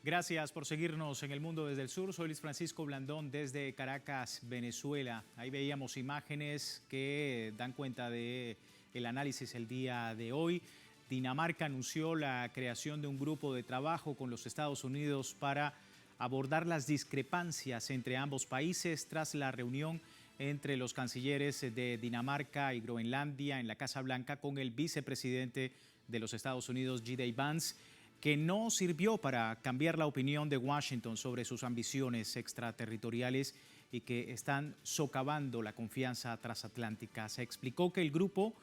Gracias por seguirnos en El Mundo desde el Sur. Soy Luis Francisco Blandón desde Caracas, Venezuela. Ahí veíamos imágenes que dan cuenta de el análisis el día de hoy. Dinamarca anunció la creación de un grupo de trabajo con los Estados Unidos para abordar las discrepancias entre ambos países tras la reunión entre los cancilleres de Dinamarca y Groenlandia en la Casa Blanca con el vicepresidente de los Estados Unidos, J.D. Vance, que no sirvió para cambiar la opinión de Washington sobre sus ambiciones extraterritoriales y que están socavando la confianza transatlántica. Se explicó que el grupo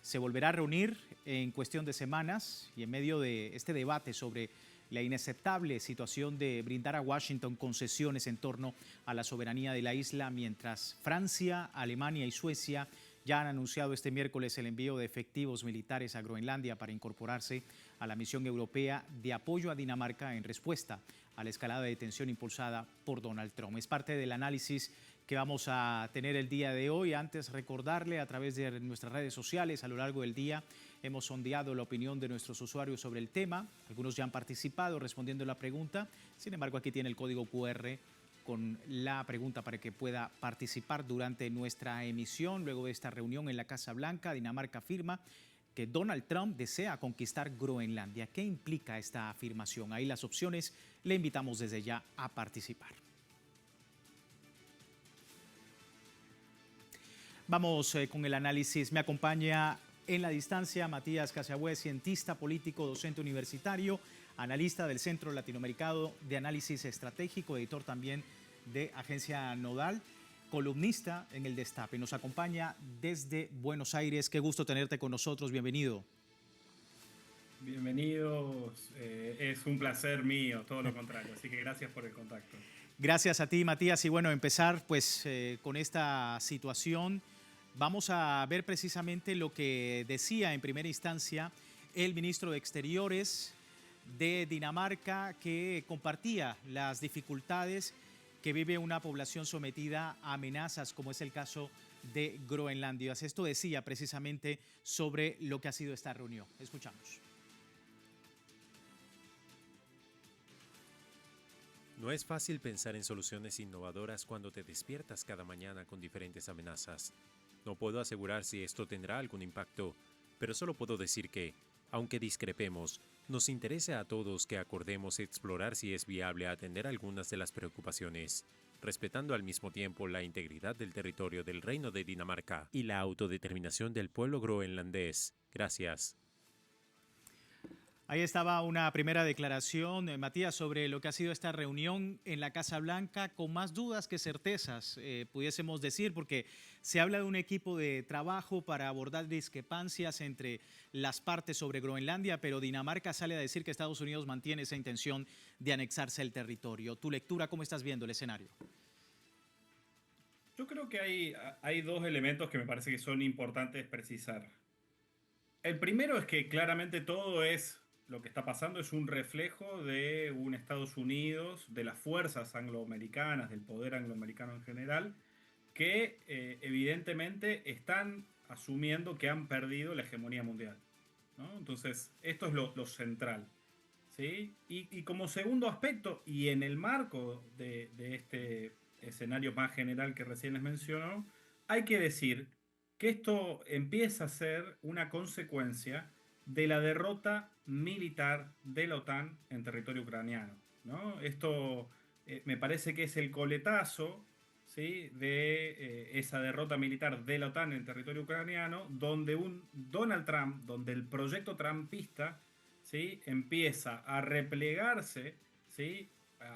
se volverá a reunir en cuestión de semanas y en medio de este debate sobre la inaceptable situación de brindar a Washington concesiones en torno a la soberanía de la isla, mientras Francia, Alemania y Suecia ya han anunciado este miércoles el envío de efectivos militares a Groenlandia para incorporarse a la misión europea de apoyo a Dinamarca en respuesta a la escalada de tensión impulsada por Donald Trump. Es parte del análisis que vamos a tener el día de hoy. Antes, recordarle a través de nuestras redes sociales a lo largo del día hemos sondeado la opinión de nuestros usuarios sobre el tema. Algunos ya han participado respondiendo la pregunta. Sin embargo, aquí tiene el código QR con la pregunta para que pueda participar durante nuestra emisión. Luego de esta reunión en la Casa Blanca, Dinamarca afirma que Donald Trump desea conquistar Groenlandia. ¿Qué implica esta afirmación? Ahí las opciones. Le invitamos desde ya a participar. Vamos con el análisis. Me acompaña en la distancia Matías Casabué, cientista político, docente universitario, analista del Centro Latinoamericano de Análisis Estratégico, editor también de Agencia Nodal, columnista en El Destape. Nos acompaña desde Buenos Aires. Qué gusto tenerte con nosotros. Bienvenido. Bienvenidos. Es un placer mío, todo lo contrario. Así que gracias por el contacto. Gracias a ti, Matías. Y bueno, empezar pues con esta situación. Vamos a ver precisamente lo que decía en primera instancia el ministro de Exteriores de Dinamarca, que compartía las dificultades que vive una población sometida a amenazas, como es el caso de Groenlandia. Esto decía precisamente sobre lo que ha sido esta reunión. Escuchamos. No es fácil pensar en soluciones innovadoras cuando te despiertas cada mañana con diferentes amenazas. No puedo asegurar si esto tendrá algún impacto, pero solo puedo decir que, aunque discrepemos, nos interesa a todos que acordemos explorar si es viable atender algunas de las preocupaciones, respetando al mismo tiempo la integridad del territorio del Reino de Dinamarca y la autodeterminación del pueblo groenlandés. Gracias. Ahí estaba una primera declaración, Matías, sobre lo que ha sido esta reunión en la Casa Blanca, con más dudas que certezas, pudiésemos decir, porque se habla de un equipo de trabajo para abordar discrepancias entre las partes sobre Groenlandia, pero Dinamarca sale a decir que Estados Unidos mantiene esa intención de anexarse el territorio. ¿Tu lectura, cómo estás viendo el escenario? Yo creo que hay dos elementos que me parece que son importantes precisar. El primero es que claramente lo que está pasando es un reflejo de un Estados Unidos, de las fuerzas angloamericanas, del poder angloamericano en general, que evidentemente están asumiendo que han perdido la hegemonía mundial, ¿no? Entonces, esto es lo central, ¿sí? Y como segundo aspecto, y en el marco de este escenario más general que recién les mencionó, hay que decir que esto empieza a ser una consecuencia de la derrota militar de la OTAN en territorio ucraniano, ¿no? Esto me parece que es el coletazo, ¿sí?, de esa derrota militar de la OTAN en territorio ucraniano, donde un Donald Trump, donde el proyecto trumpista, ¿sí?, empieza a replegarse, ¿sí?,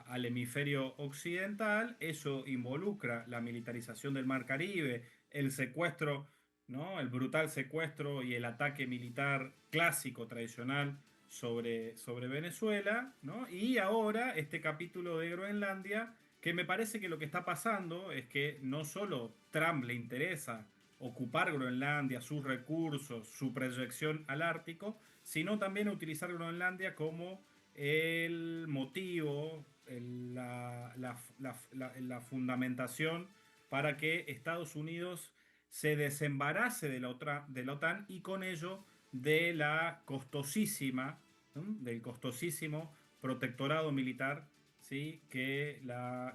al hemisferio occidental. Eso involucra la militarización del Mar Caribe, el secuestro, ¿no?, el brutal secuestro y el ataque militar clásico, tradicional, sobre Venezuela, ¿no? Y ahora este capítulo de Groenlandia, que me parece que lo que está pasando es que no solo Trump le interesa ocupar Groenlandia, sus recursos, su proyección al Ártico, sino también utilizar Groenlandia como el motivo, la fundamentación para que Estados Unidos se desembarace de la OTAN y con ello de la costosísima, ¿no?, del costosísimo protectorado militar, ¿sí? que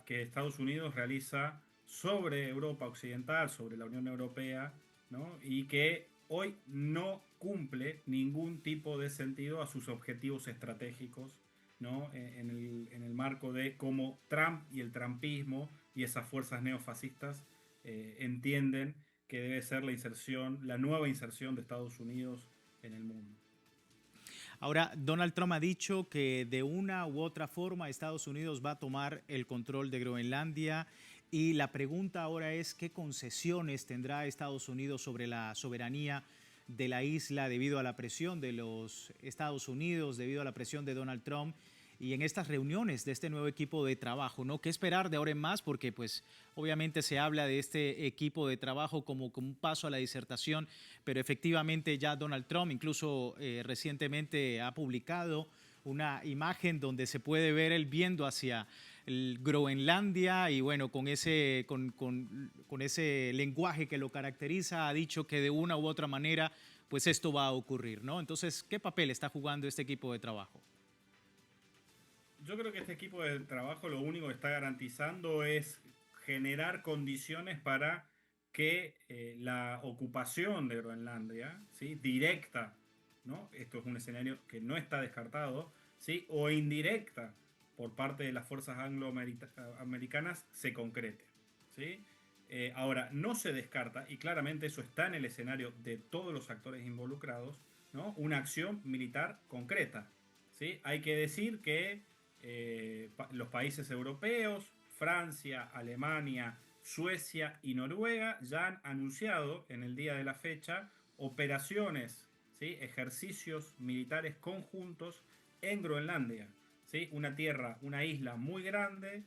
Estados Unidos realiza sobre Europa Occidental, sobre la Unión Europea, ¿no? Y que hoy no cumple ningún tipo de sentido a sus objetivos estratégicos, ¿no? En el marco de cómo Trump y el trumpismo y esas fuerzas neofascistas entienden que debe ser la nueva inserción de Estados Unidos en el mundo. Ahora, Donald Trump ha dicho que de una u otra forma Estados Unidos va a tomar el control de Groenlandia y la pregunta ahora es qué concesiones tendrá Estados Unidos sobre la soberanía de la isla debido a la presión de los Estados Unidos, debido a la presión de Donald Trump y en estas reuniones de este nuevo equipo de trabajo, ¿no? ¿Qué esperar de ahora en más? Porque pues obviamente se habla de este equipo de trabajo como un paso a la disertación, pero efectivamente ya Donald Trump incluso recientemente ha publicado una imagen donde se puede ver él viendo hacia Groenlandia y bueno, con ese lenguaje que lo caracteriza, ha dicho que de una u otra manera pues esto va a ocurrir, ¿no? Entonces, ¿qué papel está jugando este equipo de trabajo? Yo creo que este equipo de trabajo lo único que está garantizando es generar condiciones para que la ocupación de Groenlandia, ¿sí? Directa, ¿no? Esto es un escenario que no está descartado, ¿sí? O indirecta por parte de las fuerzas angloamericanas se concrete, ¿sí? Ahora, no se descarta, y claramente eso está en el escenario de todos los actores involucrados, ¿no? Una acción militar concreta, ¿sí? Hay que decir que los países europeos, Francia, Alemania, Suecia y Noruega ya han anunciado en el día de la fecha operaciones, ¿sí? Ejercicios militares conjuntos en Groenlandia, ¿sí? Una isla muy grande,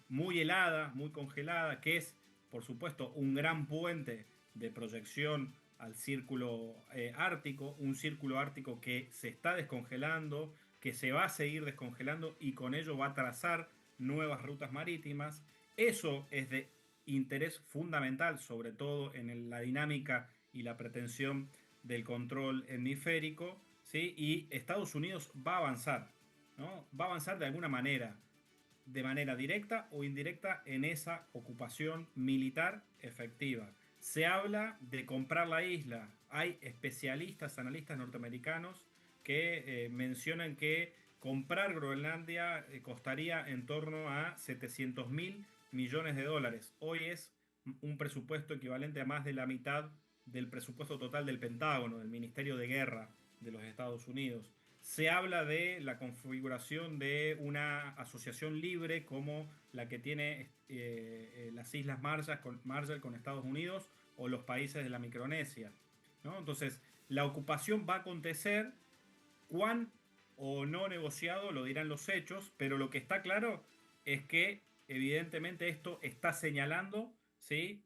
muy helada, muy congelada, que es, por supuesto, un gran puente de proyección al círculo ártico, un círculo ártico que se está descongelando, que se va a seguir descongelando y con ello va a trazar nuevas rutas marítimas. Eso es de interés fundamental, sobre todo en la dinámica y la pretensión del control hemisférico, ¿sí? Y Estados Unidos va a avanzar, ¿no? Va a avanzar de manera directa o indirecta en esa ocupación militar efectiva. Se habla de comprar la isla. Hay especialistas, analistas norteamericanos que mencionan que comprar Groenlandia costaría en torno a 700.000 millones de dólares. Hoy es un presupuesto equivalente a más de la mitad del presupuesto total del Pentágono, del Ministerio de Guerra de los Estados Unidos. Se habla de la configuración de una asociación libre como la que tiene las Islas Marshall con Estados Unidos o los países de la Micronesia, ¿no? Entonces, la ocupación va a acontecer. Cuán o no negociado lo dirán los hechos, pero lo que está claro es que evidentemente esto está señalando, ¿sí?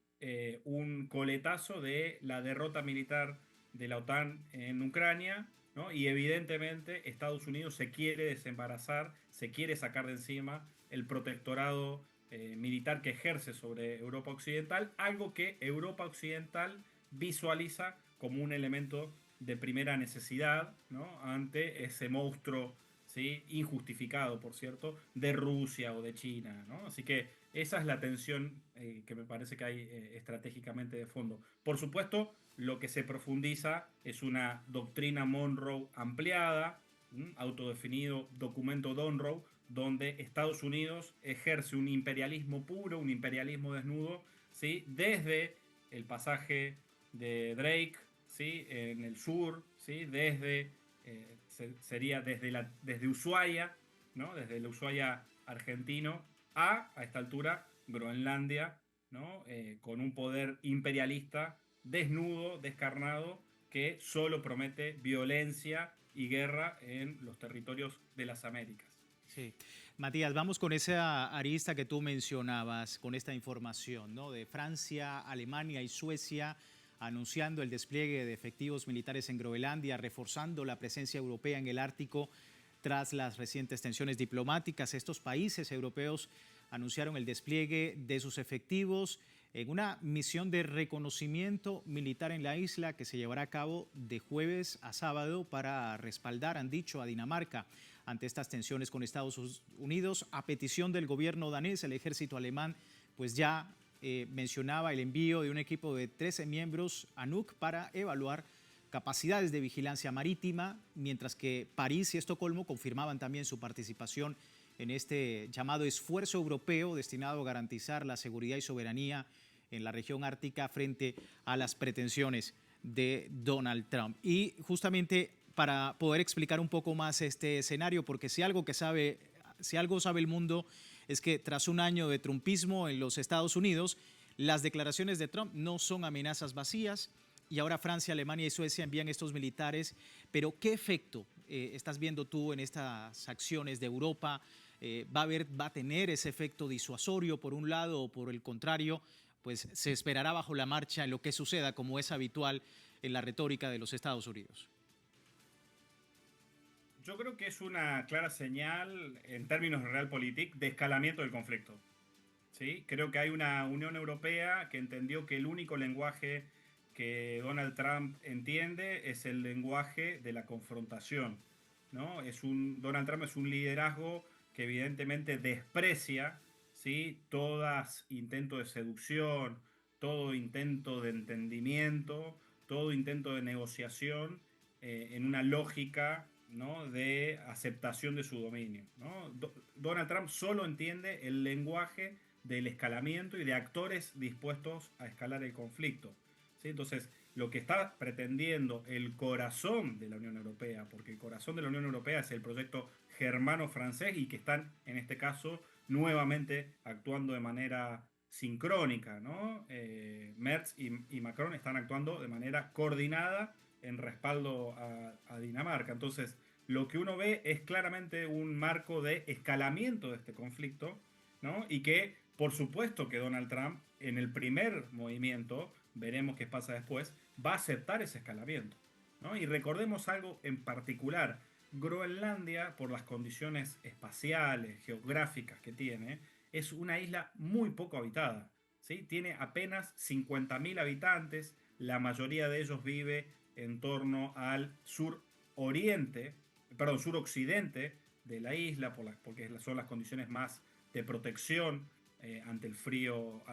Un coletazo de la derrota militar de la OTAN en Ucrania, ¿no? Y evidentemente Estados Unidos se quiere desembarazar, se quiere sacar de encima el protectorado militar que ejerce sobre Europa Occidental, algo que Europa Occidental visualiza como un elemento de primera necesidad, ¿no? Ante ese monstruo, ¿sí? Injustificado, por cierto, de Rusia o de China, ¿no? Así que esa es la tensión que me parece que hay estratégicamente de fondo. Por supuesto, lo que se profundiza es una doctrina Monroe ampliada, autodefinido documento Monroe, donde Estados Unidos ejerce un imperialismo puro, un imperialismo desnudo, ¿sí? Desde el pasaje de Drake, ¿sí? En el sur, ¿sí? Sería desde Ushuaia, ¿no? Desde el Ushuaia argentino a esta altura Groenlandia, ¿no? Con un poder imperialista desnudo, descarnado, que solo promete violencia y guerra en los territorios de las Américas. Sí. Matías, vamos con esa arista que tú mencionabas, con esta información, ¿no? De Francia, Alemania y Suecia anunciando el despliegue de efectivos militares en Groenlandia, reforzando la presencia europea en el Ártico tras las recientes tensiones diplomáticas. Estos países europeos anunciaron el despliegue de sus efectivos en una misión de reconocimiento militar en la isla que se llevará a cabo de jueves a sábado para respaldar, han dicho, a Dinamarca ante estas tensiones con Estados Unidos. A petición del gobierno danés, el ejército alemán pues ya mencionaba el envío de un equipo de 13 miembros a Nuuk para evaluar capacidades de vigilancia marítima, mientras que París y Estocolmo confirmaban también su participación en este llamado esfuerzo europeo destinado a garantizar la seguridad y soberanía en la región ártica frente a las pretensiones de Donald Trump. Y justamente para poder explicar un poco más este escenario, porque si algo sabe el mundo es que tras un año de trumpismo en los Estados Unidos, las declaraciones de Trump no son amenazas vacías y ahora Francia, Alemania y Suecia envían estos militares. Pero ¿qué efecto estás viendo tú en estas acciones de Europa? ¿Va a tener ese efecto disuasorio por un lado o por el contrario? Pues se esperará bajo la marcha en lo que suceda, como es habitual en la retórica de los Estados Unidos. Yo creo que es una clara señal, en términos de realpolitik, de escalamiento del conflicto. ¿Sí? Creo que hay una Unión Europea que entendió que el único lenguaje que Donald Trump entiende es el lenguaje de la confrontación, ¿no? Donald Trump es un liderazgo que evidentemente desprecia, ¿sí?, todas intento de seducción, todo intento de entendimiento, todo intento de negociación en una lógica, ¿no?, de aceptación de su dominio, ¿no? Donald Trump solo entiende el lenguaje del escalamiento y de actores dispuestos a escalar el conflicto, ¿sí? Entonces, lo que está pretendiendo el corazón de la Unión Europea, porque el corazón de la Unión Europea es el proyecto germano-francés y que están, en este caso, nuevamente actuando de manera sincrónica, ¿no? Merz y Macron están actuando de manera coordinada en respaldo a Dinamarca. Entonces, lo que uno ve es claramente un marco de escalamiento de este conflicto, ¿no? Y que, por supuesto, que Donald Trump, en el primer movimiento, veremos qué pasa después, va a aceptar ese escalamiento, ¿no? Y recordemos algo en particular. Groenlandia, por las condiciones espaciales, geográficas que tiene, es una isla muy poco habitada, ¿sí? Tiene apenas 50.000 habitantes, la mayoría de ellos vive en torno al suroccidente de la isla, porque son las condiciones más de protección ante el frío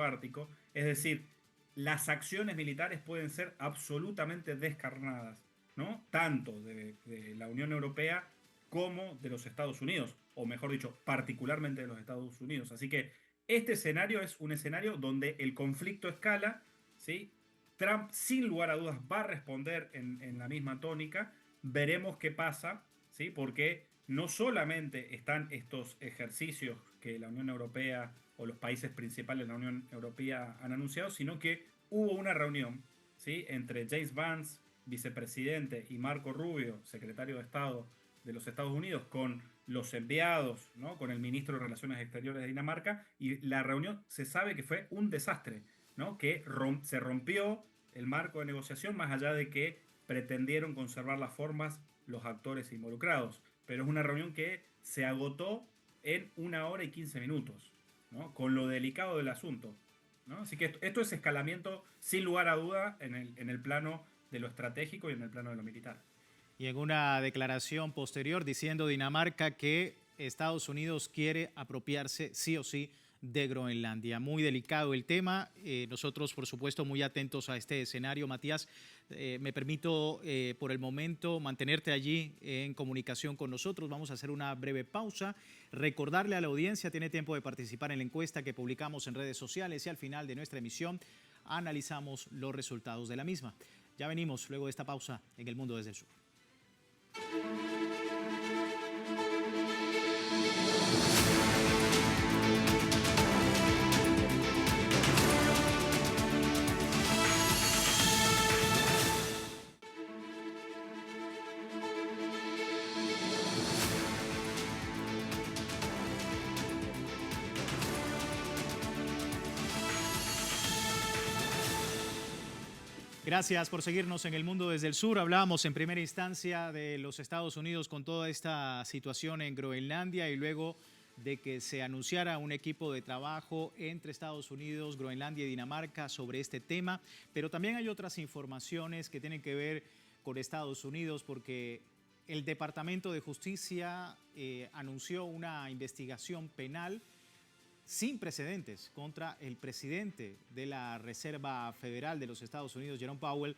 ártico. Es decir, las acciones militares pueden ser absolutamente descarnadas, ¿no? Tanto de la Unión Europea como de los Estados Unidos, o mejor dicho, particularmente de los Estados Unidos. Así que este escenario es un escenario donde el conflicto escala, ¿sí? Trump, sin lugar a dudas, va a responder en la misma tónica. Veremos qué pasa, ¿sí? Porque no solamente están estos ejercicios que la Unión Europea o los países principales de la Unión Europea han anunciado, sino que hubo una reunión, ¿sí?, entre James Vance, vicepresidente, y Marco Rubio, secretario de Estado de los Estados Unidos, con los enviados, ¿no?, con el ministro de Relaciones Exteriores de Dinamarca, y la reunión se sabe que fue un desastre, ¿no?, que se rompió el marco de negociación, más allá de que pretendieron conservar las formas los actores involucrados. Pero es una reunión que se agotó en 1 hora y 15 minutos, ¿no?, con lo delicado del asunto, ¿no? Así que esto es escalamiento, sin lugar a duda, en el plano de lo estratégico y en el plano de lo militar. Y en una declaración posterior diciendo Dinamarca que Estados Unidos quiere apropiarse sí o sí de Groenlandia. Muy delicado el tema. Nosotros, por supuesto, muy atentos a este escenario. Matías, me permito por el momento mantenerte allí en comunicación con nosotros. Vamos a hacer una breve pausa. Recordarle a la audiencia, tiene tiempo de participar en la encuesta que publicamos en redes sociales y al final de nuestra emisión analizamos los resultados de la misma. Ya venimos luego de esta pausa en El Mundo desde el Sur. Gracias por seguirnos en El Mundo desde el Sur. Hablábamos en primera instancia de los Estados Unidos con toda esta situación en Groenlandia y luego de que se anunciara un equipo de trabajo entre Estados Unidos, Groenlandia y Dinamarca sobre este tema. Pero también hay otras informaciones que tienen que ver con Estados Unidos porque el Departamento de Justicia anunció una investigación penal sin precedentes contra el presidente de la Reserva Federal de los Estados Unidos, Jerome Powell,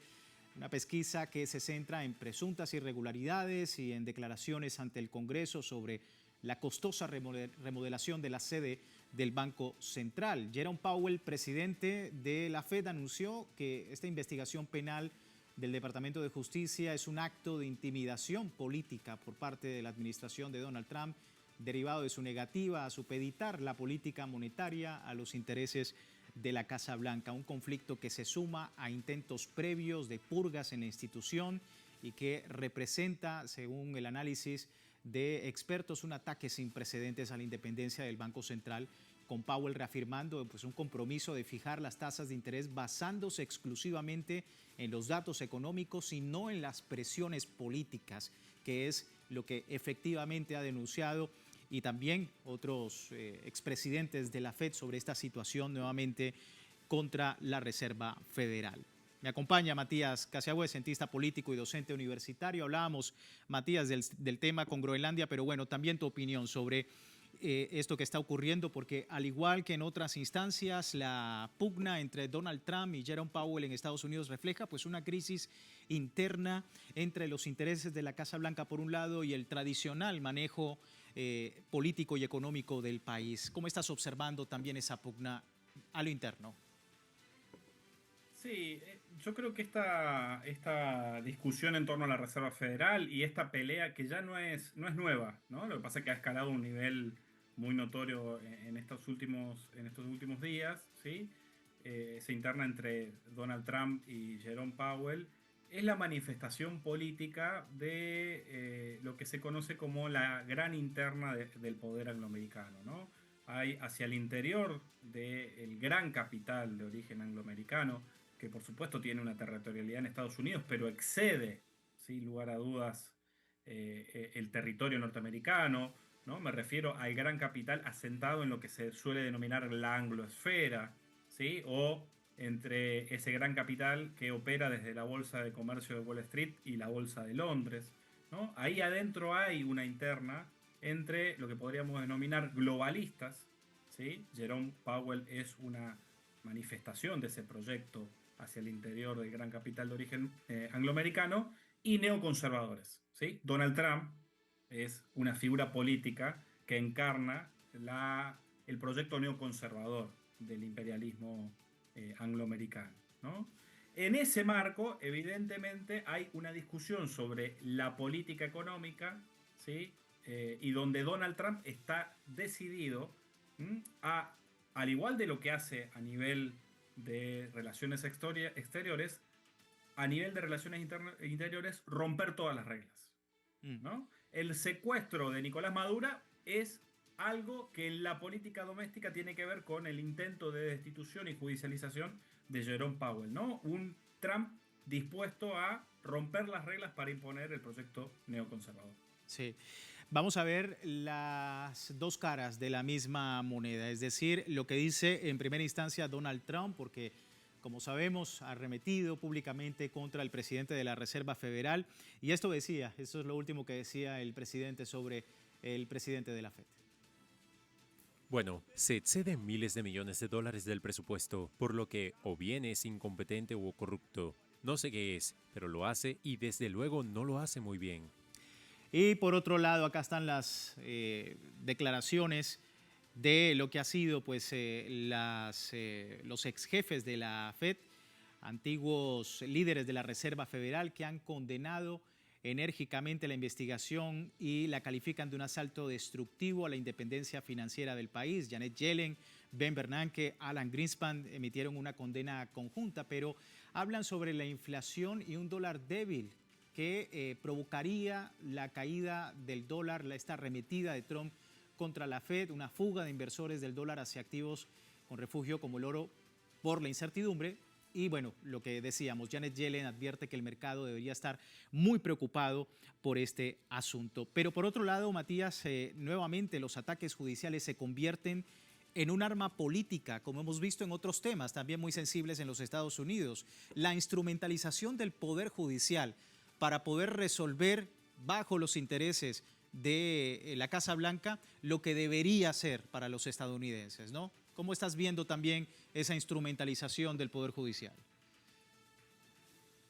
una pesquisa que se centra en presuntas irregularidades y en declaraciones ante el Congreso sobre la costosa remodelación de la sede del Banco Central. Jerome Powell, presidente de la Fed, anunció que esta investigación penal del Departamento de Justicia es un acto de intimidación política por parte de la administración de Donald Trump, derivado de su negativa a supeditar la política monetaria a los intereses de la Casa Blanca, un conflicto que se suma a intentos previos de purgas en la institución y que representa, según el análisis de expertos, un ataque sin precedentes a la independencia del Banco Central, con Powell reafirmando pues, un compromiso de fijar las tasas de interés basándose exclusivamente en los datos económicos y no en las presiones políticas, que es lo que efectivamente ha denunciado, y también otros expresidentes de la Fed sobre esta situación nuevamente contra la Reserva Federal. Me acompaña Matías Casiagüe, cientista político y docente universitario. Hablábamos, Matías, del tema con Groenlandia, pero bueno, también tu opinión sobre esto que está ocurriendo, porque al igual que en otras instancias, la pugna entre Donald Trump y Jerome Powell en Estados Unidos refleja pues una crisis interna entre los intereses de la Casa Blanca por un lado y el tradicional manejo político y económico del país. ¿Cómo estás observando también esa pugna a lo interno? Sí, yo creo que esta discusión en torno a la Reserva Federal y esta pelea que ya no es nueva, ¿no? Lo que pasa es que ha escalado a un nivel muy notorio en estos últimos días, ¿sí? Se interna entre Donald Trump y Jerome Powell. Es la manifestación política de lo que se conoce como la gran interna del poder angloamericano, ¿no? Hay hacia el interior del gran capital de origen angloamericano, que por supuesto tiene una territorialidad en Estados Unidos, pero excede, sin lugar a dudas, el territorio norteamericano, ¿no? Me refiero al gran capital asentado en lo que se suele denominar la angloesfera, ¿sí? O entre ese gran capital que opera desde la Bolsa de Comercio de Wall Street y la Bolsa de Londres, ¿no? Ahí adentro hay una interna entre lo que podríamos denominar globalistas, ¿sí? Jerome Powell es una manifestación de ese proyecto hacia el interior del gran capital de origen angloamericano, y neoconservadores, ¿sí? Donald Trump es una figura política que encarna el proyecto neoconservador del imperialismo angloamericano, ¿no? En ese marco, evidentemente, hay una discusión sobre la política económica, ¿sí? Y donde Donald Trump está decidido al igual de lo que hace a nivel de relaciones exteriores, a nivel de relaciones interiores, romper todas las reglas, ¿no? El secuestro de Nicolás Maduro es algo que en la política doméstica tiene que ver con el intento de destitución y judicialización de Jerome Powell, ¿no? Un Trump dispuesto a romper las reglas para imponer el proyecto neoconservador. Sí. Vamos a ver las dos caras de la misma moneda, es decir, lo que dice en primera instancia Donald Trump, porque como sabemos ha arremetido públicamente contra el presidente de la Reserva Federal, y esto es lo último que decía el presidente sobre el presidente de la Fed. Bueno, se exceden miles de millones de dólares del presupuesto, por lo que o bien es incompetente o corrupto. No sé qué es, pero lo hace y desde luego no lo hace muy bien. Y por otro lado, acá están las declaraciones de lo que ha sido pues, los ex jefes de la Fed, antiguos líderes de la Reserva Federal, que han condenado enérgicamente la investigación y la califican de un asalto destructivo a la independencia financiera del país. Janet Yellen, Ben Bernanke, Alan Greenspan emitieron una condena conjunta, pero hablan sobre la inflación y un dólar débil que provocaría la caída del dólar, esta arremetida de Trump contra la Fed, una fuga de inversores del dólar hacia activos con refugio como el oro por la incertidumbre. Y bueno, lo que decíamos, Janet Yellen advierte que el mercado debería estar muy preocupado por este asunto. Pero por otro lado, Matías, nuevamente los ataques judiciales se convierten en un arma política, como hemos visto en otros temas también muy sensibles en los Estados Unidos. La instrumentalización del poder judicial para poder resolver bajo los intereses de la Casa Blanca lo que debería ser para los estadounidenses, ¿no? ¿Cómo estás viendo también esa instrumentalización del Poder Judicial?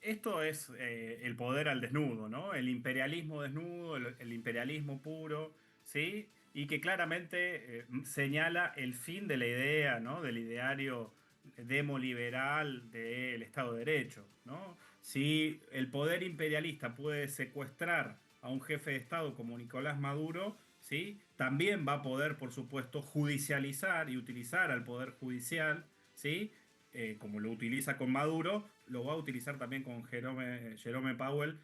Esto es el poder al desnudo, ¿no? El imperialismo desnudo, el imperialismo puro, ¿sí? Y que claramente señala el fin de la idea, ¿no? Del ideario demoliberal del Estado de Derecho, ¿no? Si el poder imperialista puede secuestrar a un jefe de Estado como Nicolás Maduro, ¿sí? También va a poder, por supuesto, judicializar y utilizar al poder judicial, ¿sí? Como lo utiliza con Maduro, lo va a utilizar también con Jerome Powell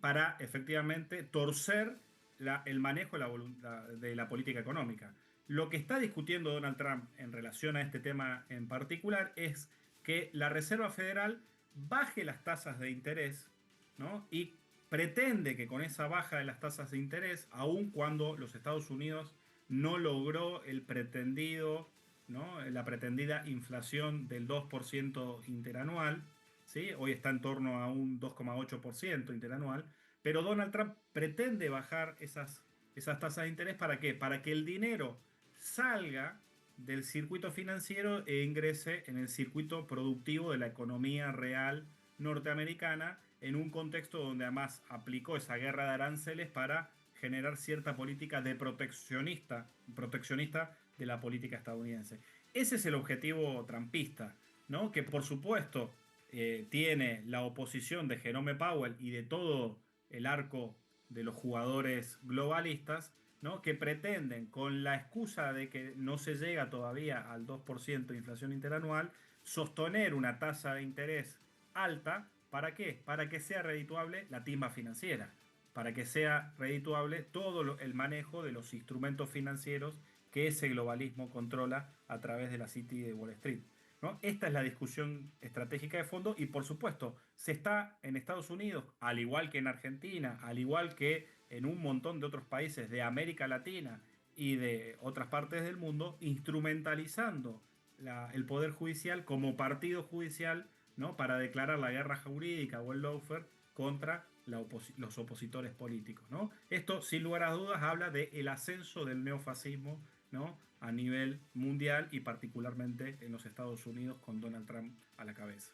para efectivamente torcer el manejo de la política económica. Lo que está discutiendo Donald Trump en relación a este tema en particular es que la Reserva Federal baje las tasas de interés, ¿no? Y pretende que con esa baja de las tasas de interés, aun cuando los Estados Unidos no logró el pretendido, ¿no? La pretendida inflación del 2% interanual, ¿sí? Hoy está en torno a un 2,8% interanual, pero Donald Trump pretende bajar esas tasas de interés. ¿Para qué? Para que el dinero salga del circuito financiero e ingrese en el circuito productivo de la economía real norteamericana, en un contexto donde además aplicó esa guerra de aranceles para generar cierta política de proteccionista de la política estadounidense. Ese es el objetivo trumpista, ¿no? Que por supuesto tiene la oposición de Jerome Powell y de todo el arco de los jugadores globalistas, ¿no? Que pretenden, con la excusa de que no se llega todavía al 2% de inflación interanual, sostener una tasa de interés alta. ¿Para qué? Para que sea redituable la timba financiera, para que sea redituable todo el manejo de los instrumentos financieros que ese globalismo controla a través de la City de Wall Street, ¿no? Esta es la discusión estratégica de fondo y, por supuesto, se está en Estados Unidos, al igual que en Argentina, al igual que en un montón de otros países de América Latina y de otras partes del mundo, instrumentalizando el Poder Judicial como partido judicial, ¿no? Para declarar la guerra jurídica o el lawfare contra los opositores políticos, ¿no? Esto, sin lugar a dudas, habla del ascenso del neofascismo, ¿no? A nivel mundial y particularmente en los Estados Unidos con Donald Trump a la cabeza.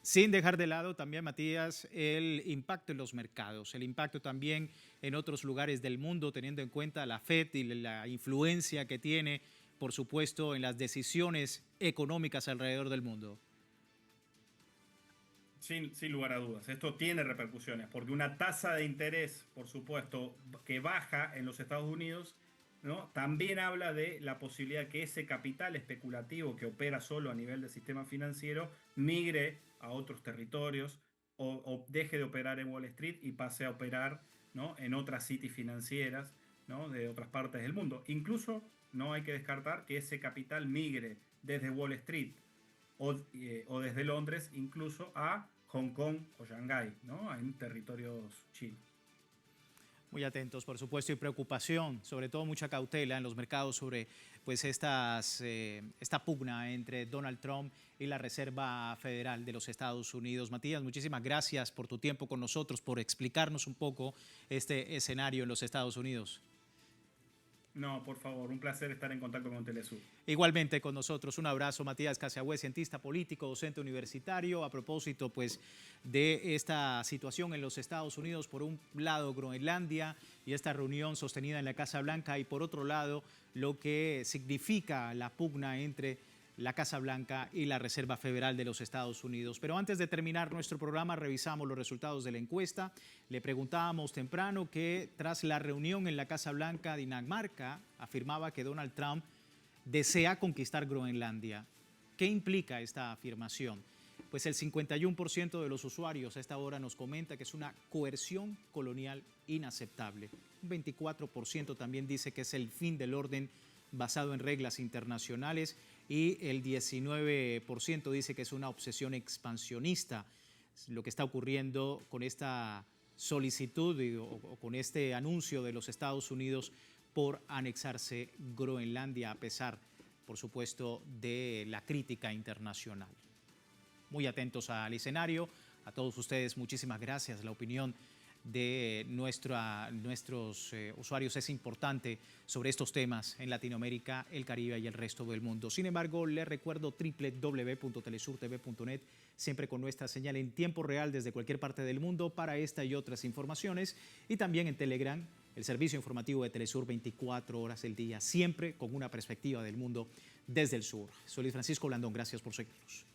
Sin dejar de lado también, Matías, el impacto en los mercados, el impacto también en otros lugares del mundo, teniendo en cuenta la FED y la influencia que tiene, por supuesto, en las decisiones económicas alrededor del mundo. Sin lugar a dudas, esto tiene repercusiones, porque una tasa de interés, por supuesto, que baja en los Estados Unidos, ¿no? También habla de la posibilidad que ese capital especulativo que opera solo a nivel del sistema financiero migre a otros territorios o deje de operar en Wall Street y pase a operar, ¿no? En otras cities financieras, ¿no? De otras partes del mundo. Incluso no hay que descartar que ese capital migre desde Wall Street o desde Londres incluso a Hong Kong o Shanghái, ¿no? En territorios chinos. Muy atentos, por supuesto, y preocupación, sobre todo mucha cautela en los mercados sobre pues esta pugna entre Donald Trump y la Reserva Federal de los Estados Unidos. Matías, muchísimas gracias por tu tiempo con nosotros, por explicarnos un poco este escenario en los Estados Unidos. No, por favor, un placer estar en contacto con Telesur. Igualmente con nosotros, un abrazo, Matías Casahué, cientista político, docente universitario, a propósito pues de esta situación en los Estados Unidos, por un lado Groenlandia y esta reunión sostenida en la Casa Blanca y por otro lado lo que significa la pugna entre la Casa Blanca y la Reserva Federal de los Estados Unidos. Pero antes de terminar nuestro programa, revisamos los resultados de la encuesta. Le preguntábamos temprano que tras la reunión en la Casa Blanca, Dinamarca afirmaba que Donald Trump desea conquistar Groenlandia. ¿Qué implica esta afirmación? Pues el 51% de los usuarios a esta hora nos comenta que es una coerción colonial inaceptable. Un 24% también dice que es el fin del orden basado en reglas internacionales y el 19% dice que es una obsesión expansionista. Lo que está ocurriendo con esta solicitud o con este anuncio de los Estados Unidos por anexarse Groenlandia, a pesar, por supuesto, de la crítica internacional. Muy atentos al escenario. A todos ustedes, muchísimas gracias. La opinión de nuestros usuarios es importante sobre estos temas en Latinoamérica, el Caribe y el resto del mundo. Sin embargo, les recuerdo www.telesurtv.net, siempre con nuestra señal en tiempo real desde cualquier parte del mundo para esta y otras informaciones, y también en Telegram, el servicio informativo de Telesur 24 horas del día, siempre con una perspectiva del mundo desde el sur. Soy Luis Francisco Blandón, gracias por seguirnos.